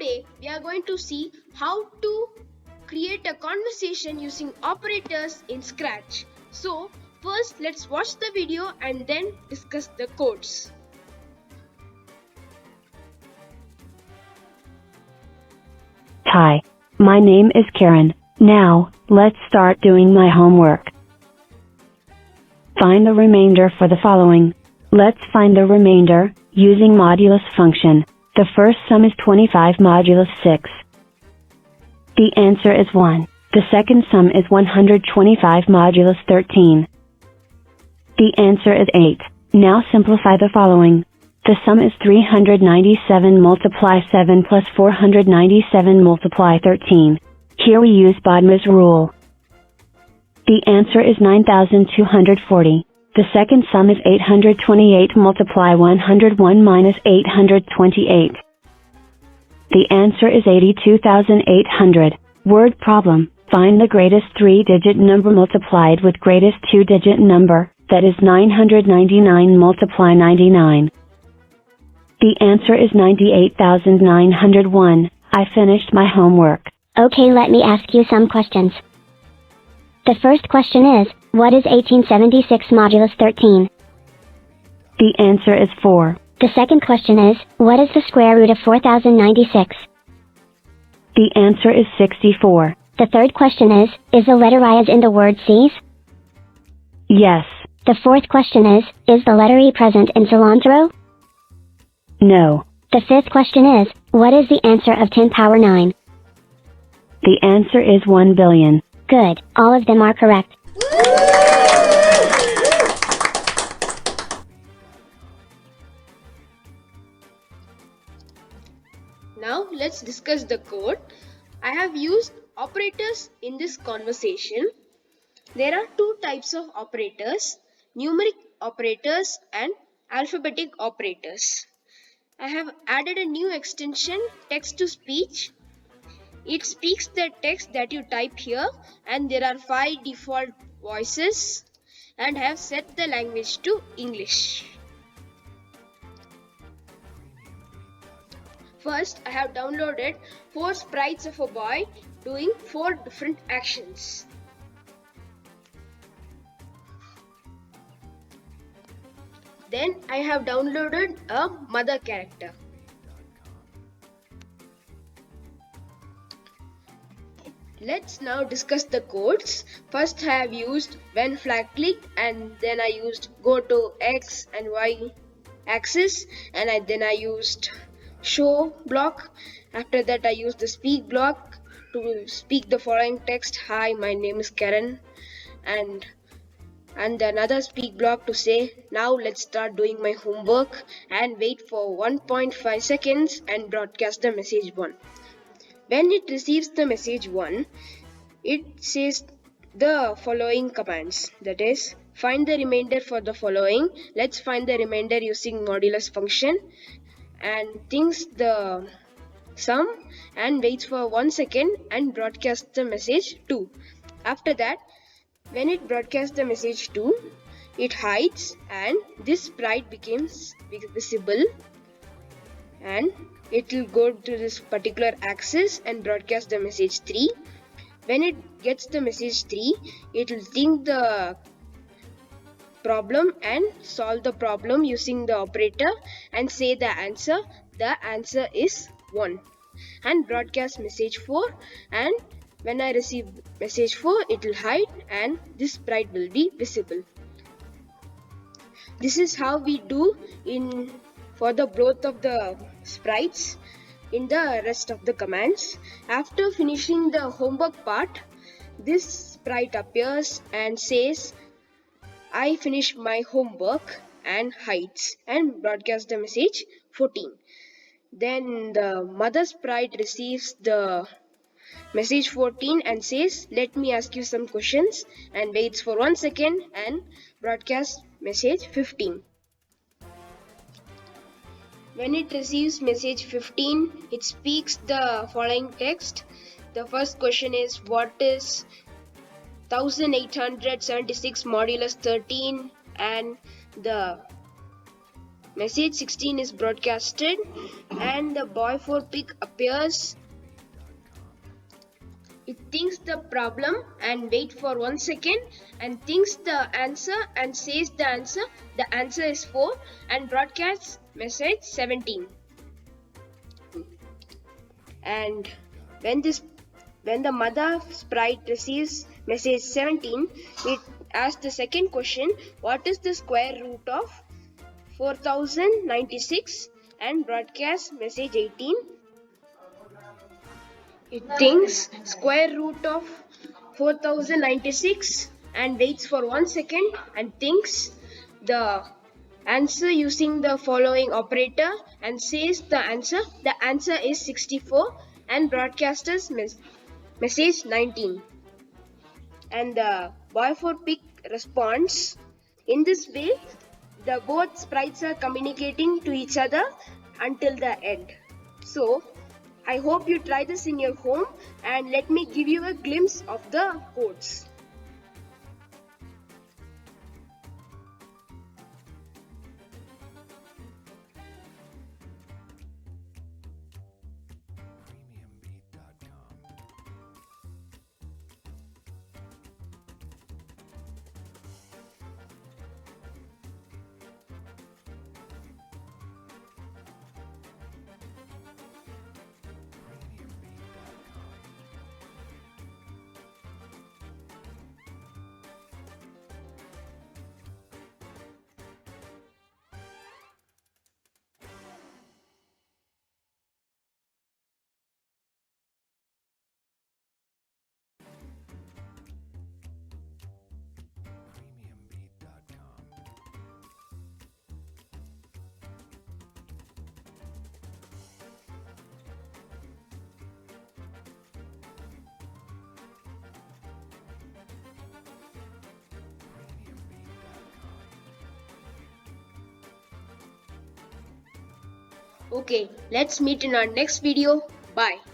Today we are going to see how to create a conversation using operators in Scratch. So first let's watch the video and then discuss the codes. Hi, my name is Karen. Now, let's start doing my homework. Find the remainder for the following. Let's find the remainder, using modulus function. The first sum is 25 modulus 6. The answer is 1. The second sum is 125 modulus 13. The answer is 8. Now simplify the following. The sum is 397 multiply 7 plus 497 multiply 13. Here we use Bodmer's rule. The answer is 9240. The second sum is 828 multiply 101 minus 828. The answer is 82,800. Word problem. Find the greatest 3-digit number multiplied with greatest 2-digit number, that is 999 multiply 99. The answer is 98,901. I finished my homework. Okay, let me ask you some questions. The first question is, what is 1876 modulus 13? The answer is 4. The second question is, what is the square root of 4096? The answer is 64. The third question is the letter I is in the word sees? Yes. The fourth question is the letter E present in cilantro? No. The fifth question is, what is the answer of 10 power 9? The answer is 1 billion. Good, all of them are correct. Now let's discuss the code. I have used operators in this conversation. There are two types of operators, numeric operators and alphabetic operators. I have added a new extension, text to speech. It speaks the text that you type here, and there are 5 default voices, and I have set the language to English. First, I have downloaded 4 sprites of a boy doing 4 different actions. Then I have downloaded a mother character. Let's now discuss the codes. First I have used when flag clicked, and then I used go to X and Y axis, and then I used show block. After that I used the speak block to speak the following text, hi, my name is Karen, and another speak block to say, now let's start doing my homework, and wait for 1.5 seconds and broadcast the message 1. When it receives the message 1, it says the following commands, that is, find the remainder for the following. Let's find the remainder using modulus function, and thinks the sum and waits for 1 second and broadcasts the message 2. After that, when it broadcasts the message 2, it hides and this sprite becomes visible, and it will go to this particular axis and broadcast the message 3. When it gets the message 3, it will think the problem and solve the problem using the operator and say the answer. The answer is 1, and broadcast message 4, and when I receive message 4, it will hide and this sprite will be visible. This is how we do for the both of the sprites in the rest of the commands. After finishing the homework part, this sprite appears and says, I finished my homework, and hides and broadcasts the message 14. Then the mother sprite receives the message 14 and says, let me ask you some questions, and waits for 1 second and broadcasts message 15. When it receives message 15, it speaks the following text. The first question is, what is 1876 modulus 13, and the message 16 is broadcasted, and the boy 4 pig appears. It thinks the problem and wait for 1 second and thinks the answer and says the answer. The answer is 4 and broadcasts message 17. And when the mother sprite receives message 17, it asks the second question, what is the square root of 4096, and broadcasts message 18. It thinks square root of 4096 and waits for 1 second and thinks the answer using the following operator and says the answer. The answer is 64 and broadcasts message 19. And the boy 4 pig responds. In this way, the both sprites are communicating to each other until the end. So, I hope you try this in your home and let me give you a glimpse of the codes. Okay, let's meet in our next video. Bye.